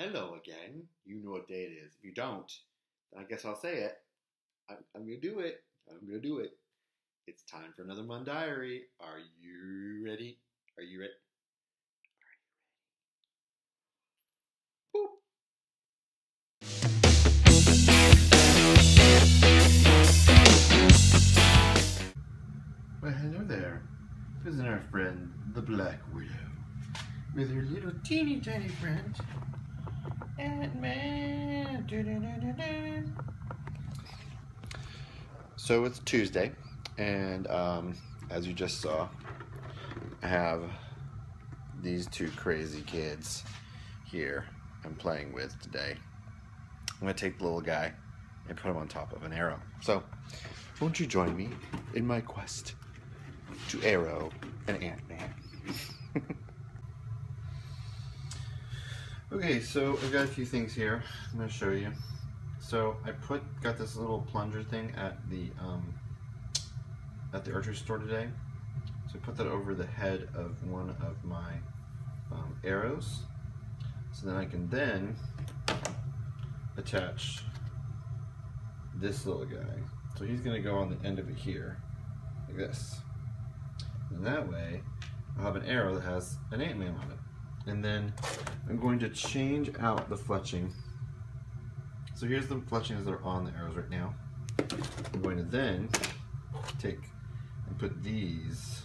Hello again. You know what day it is. If you don't, then I guess I'll say it. I'm going to do it. I'm going to do it. It's time for another Mondiary. Are you ready? Are you ready? Boop. Well, hello there. This is our friend, the Black Widow, with her little teeny tiny friend, Ant-Man. So it's Tuesday, and as you just saw, I have these two crazy kids here I'm playing with today. I'm going to take the little guy and put him on top of an arrow. So, won't you join me in my quest to arrow an Ant-Man? Okay, so I've got a few things here I'm going to show you. So I got this little plunger thing at the archery store today. So I put that over the head of one of my arrows. So then I can then attach this little guy. So he's going to go on the end of it here, like this. And that way I'll have an arrow that has an Ant-Man on it. And then I'm going to change out the fletching. So here's the fletchings that are on the arrows right now. I'm going to then take and put these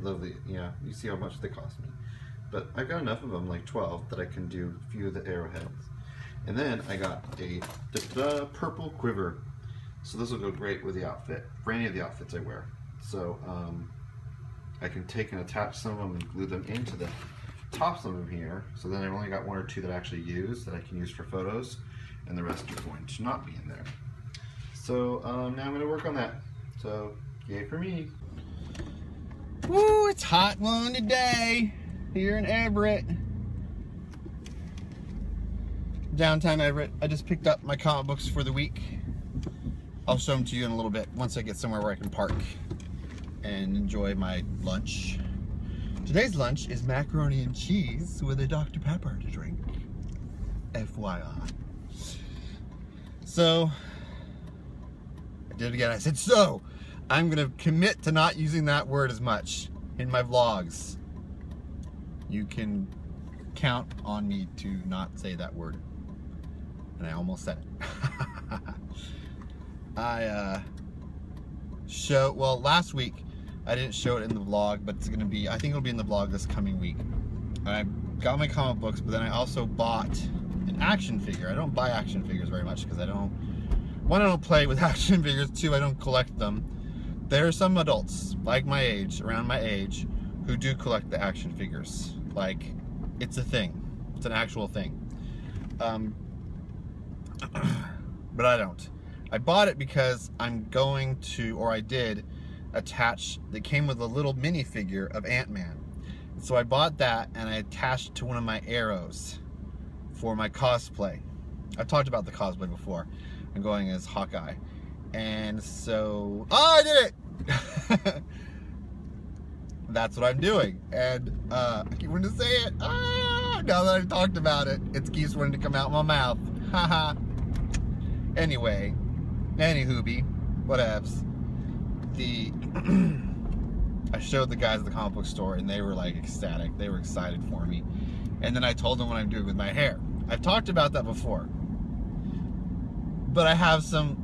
lovely, yeah, you see how much they cost me. But I've got enough of them, like 12, that I can do a few of the arrowheads. And then I got a purple quiver. So this will go great with the outfit, for any of the outfits I wear. So I can take and attach some of them and glue them into the tops of them here. So then I've only got one or two that I actually use that I can use for photos, and the rest are going to not be in there. So now I'm going to work on that. So yay for me. Woo, it's hot one today here in Everett. Downtown Everett. I just picked up my comic books for the week. I'll show them to you in a little bit once I get somewhere where I can park and enjoy my lunch. Today's lunch is macaroni and cheese with a Dr. Pepper to drink. FYI. So, I did it again. I said, so, I'm going to commit to not using that word as much in my vlogs. You can count on me to not say that word. And I almost said it. Well, last week, I didn't show it in the vlog, but it's going to be, I think it'll be in the vlog this coming week. I got my comic books, but then I also bought an action figure. I don't buy action figures very much because I don't play with action figures. Two, I don't collect them. There are some adults, like my age, around my age, who do collect the action figures. Like, it's a thing. It's an actual thing. But I don't. I bought it because I'm going to, or I did, attach, that came with a little minifigure of Ant-Man. So I bought that and I attached to one of my arrows for my cosplay. I've talked about the cosplay before. I'm going as Hawkeye. And so, oh, I did it! That's what I'm doing. And I keep wanting to say it. Ah, now that I've talked about it, it keeps wanting to come out my mouth. Haha. Anyway, anywho, whatevs. I showed the guys at the comic book store and they were like ecstatic. They were excited for me. And then I told them what I'm doing with my hair. I've talked about that before. But I have some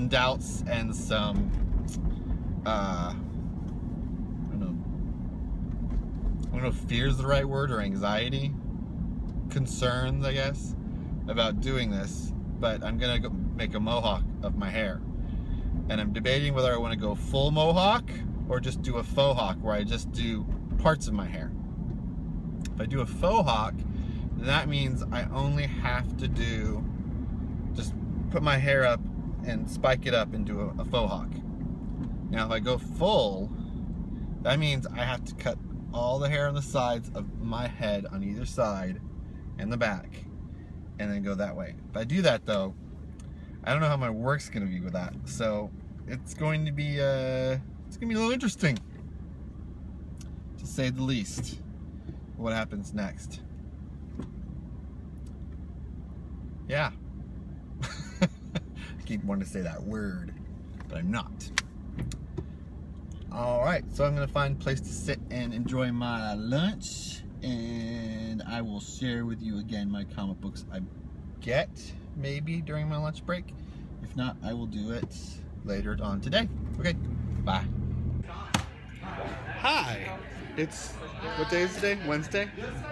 doubts and some I don't know if fear is the right word, or anxiety, concerns, I guess, about doing this. But I'm gonna go make a mohawk of my hair. And I'm debating whether I want to go full mohawk or just do a faux hawk where I just do parts of my hair. If I do a faux hawk, then that means I only have to just put my hair up and spike it up and do a faux hawk. Now if I go full, that means I have to cut all the hair on the sides of my head on either side and the back, and then go that way. If I do that though, I don't know how my work's gonna be with that, so it's going to be a little interesting, to say the least. What happens next? yeah. I keep wanting to say that word, but I'm not. Alright, so I'm going to find a place to sit and enjoy my lunch, and I will share with you again my comic books I get, maybe during my lunch break. If not, I will do it later on today. Okay, bye. Hi, it's, what day is today? Wednesday?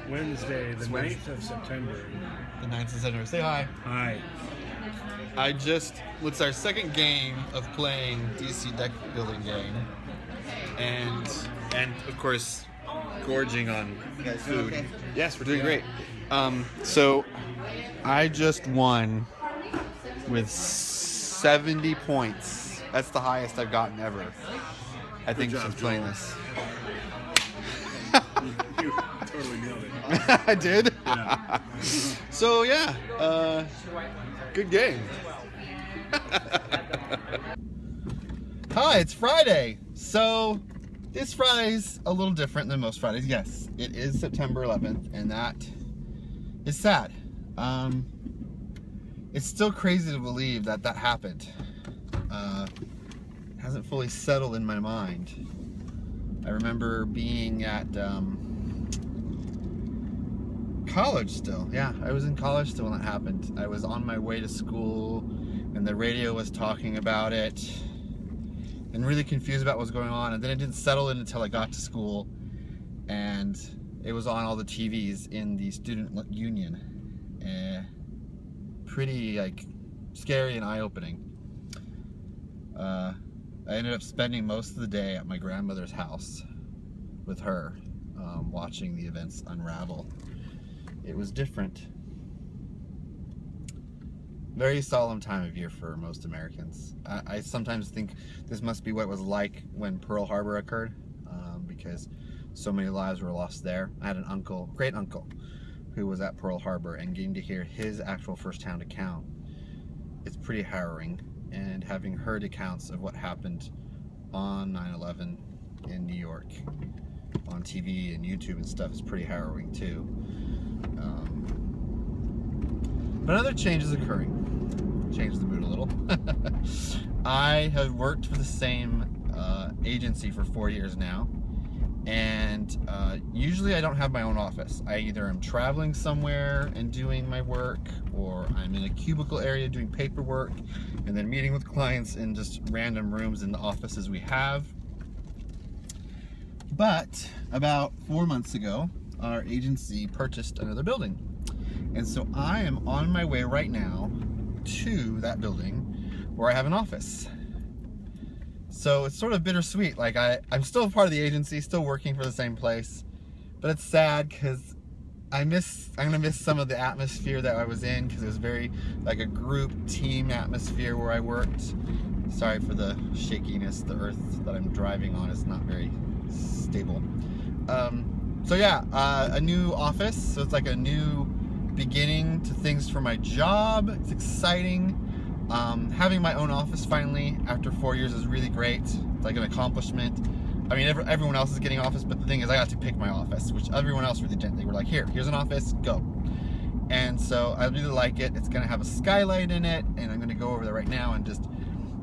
Wednesday, the 9th of September. The 9th of September. Say hi. Hi. It's our second game of playing DC deck building game. And of course, gorging on food. Okay? Yes, we're doing great. So I just won with 70 points. That's the highest I've gotten ever. I think since playing this. You totally nailed it. I did? Yeah. So yeah, good game. Hi, it's Friday. So this Friday's a little different than most Fridays. Yes, it is September 11th, and that is sad. It's still crazy to believe that that happened. It hasn't fully settled in my mind. I remember being at college still. Yeah, I was in college still when that happened. I was on my way to school, and the radio was talking about it, and really confused about what was going on. And then it didn't settle in until I got to school, and it was on all the TVs in the student union. Pretty like scary and eye-opening. I ended up spending most of the day at my grandmother's house with her, watching the events unravel. It was different. Very solemn time of year for most Americans. I sometimes think this must be what it was like when Pearl Harbor occurred, because so many lives were lost there. I had an uncle, great uncle, who was at Pearl Harbor, and getting to hear his actual first-hand account, it's pretty harrowing. And having heard accounts of what happened on 9/11 in New York on TV and YouTube and stuff is pretty harrowing too. But another change is occurring. Change the mood a little. I have worked for the same agency for 4 years now, and usually I don't have my own office. I either am traveling somewhere and doing my work, or I'm in a cubicle area doing paperwork, and then meeting with clients in just random rooms in the offices we have. But about 4 months ago, our agency purchased another building. And so I am on my way right now to that building where I have an office. So it's sort of bittersweet. Like I'm still part of the agency, still working for the same place, but it's sad because I'm gonna miss some of the atmosphere that I was in, because it was very like a group team atmosphere where I worked. Sorry for the shakiness. The earth that I'm driving on is not very stable. So yeah, a new office. So it's like a new beginning to things for my job. It's exciting. Having my own office finally after 4 years is really great. It's like an accomplishment. I mean, everyone else is getting office, but the thing is I got to pick my office, which everyone else really didn't. They were like, here's an office, go. And so I really like it. It's gonna have a skylight in it, and I'm gonna go over there right now and just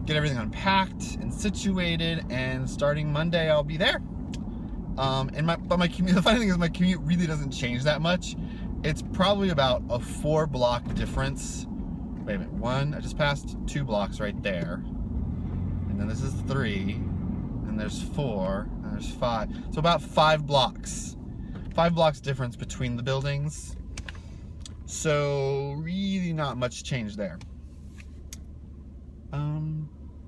get everything unpacked and situated, and starting Monday I'll be there. But my commute, the funny thing is my commute really doesn't change that much. It's probably about a 4-block difference. Wait a minute, I just passed 2 blocks right there. And then this is 3, and there's 4, and there's 5. So about 5 blocks. 5 blocks difference between the buildings. So really not much change there.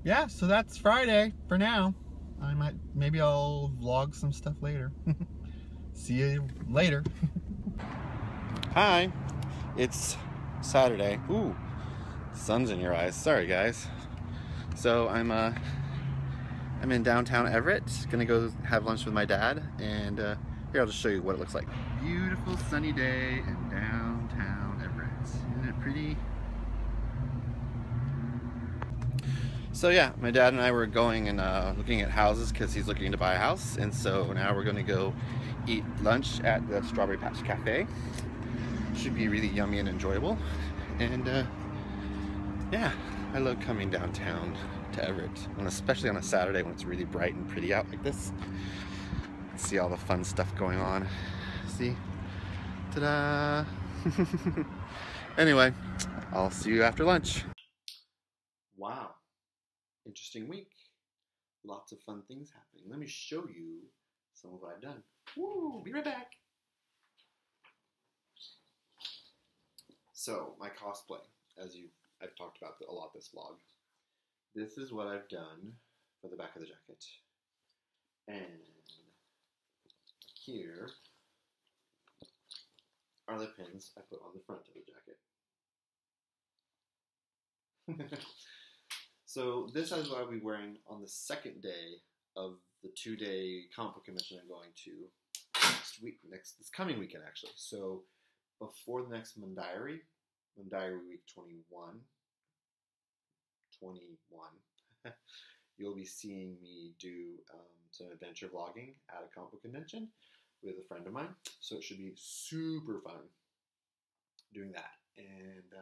Yeah, so that's Friday for now. Maybe I'll vlog some stuff later. See you later. Hi, it's Saturday. Ooh, sun's in your eyes. Sorry, guys. So I'm in downtown Everett. Gonna go have lunch with my dad, and here I'll just show you what it looks like. Beautiful sunny day in downtown Everett. Isn't it pretty? So yeah, my dad and I were going and looking at houses because he's looking to buy a house, and so now we're gonna go eat lunch at the Strawberry Patch Cafe. Should be really yummy and enjoyable. And yeah, I love coming downtown to Everett, and especially on a Saturday when it's really bright and pretty out like this. See all the fun stuff going on. See? Ta-da! Anyway, I'll see you after lunch. Wow. Interesting week. Lots of fun things happening. Let me show you some of what I've done. Woo! Be right back. So, my cosplay, as I've talked about a lot this vlog. This is what I've done for the back of the jacket. And here are the pins I put on the front of the jacket. So this is what I'll be wearing on the second day of the 2-day comic book convention I'm going to this coming weekend actually. So before the next Mondiary week 21, you'll be seeing me do some adventure vlogging at a comic book convention with a friend of mine. So it should be super fun doing that. And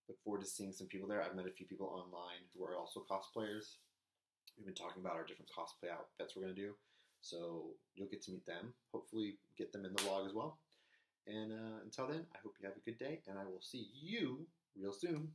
look forward to seeing some people there. I've met a few people online who are also cosplayers. We've been talking about our different cosplay outfits we're going to do. So you'll get to meet them. Hopefully get them in the vlog as well. And until then, I hope you have a good day, and I will see you real soon.